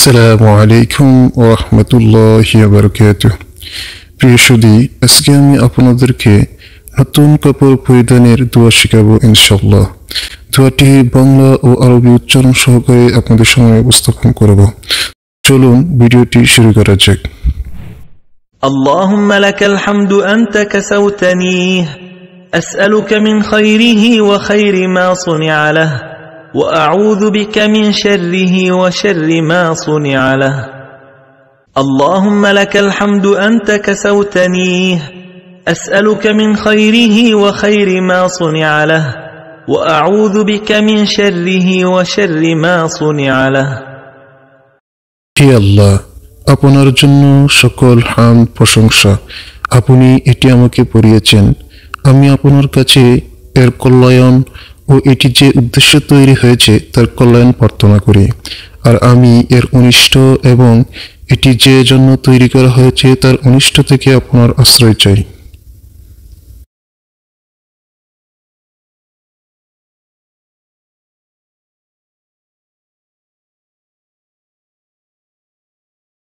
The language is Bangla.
আসসালামু আলাইকুম ওয়া রাহমাতুল্লাহি ওয়া বারাকাতুহু। প্রিয় সুধী, আজকে আমি আপনাদেরকে নতুন কাপড় পরিধানের দোয়া শেখাবো ইনশাআল্লাহ। দোয়াটি বাংলা ও আরবি উচ্চারণ সহকারে আপনাদের সামনে উপস্থাপন করব। চলুন ভিডিওটি শুরু করা যাক। اللهم لك الحمد أنت كسوتنيه أسألك من خيره وخير ما صنع له وأعوذ بك من شره وشر ما صنع له اللهم لك الحمد أنت كسوتنيه أسألك من خيره وخير ما صنع له وأعوذ بك من شره وشر ما صنع له হে আল্লাহ, আপনার জন্য সকল হামদ প্রশংসা। আপনি এটি আমাকে পরিয়েছেন। আমি আপনার কাছে এর কল্যাণ ও এটি যে উদ্দেশ্য তৈরি হয়েছে তার কল্যাণ প্রার্থনা করি। আর আমি এর অনিষ্ট এবং এটি যে জন্য তৈরি করা হয়েছে তার অনিষ্ট থেকে আপনার আশ্রয় চাই।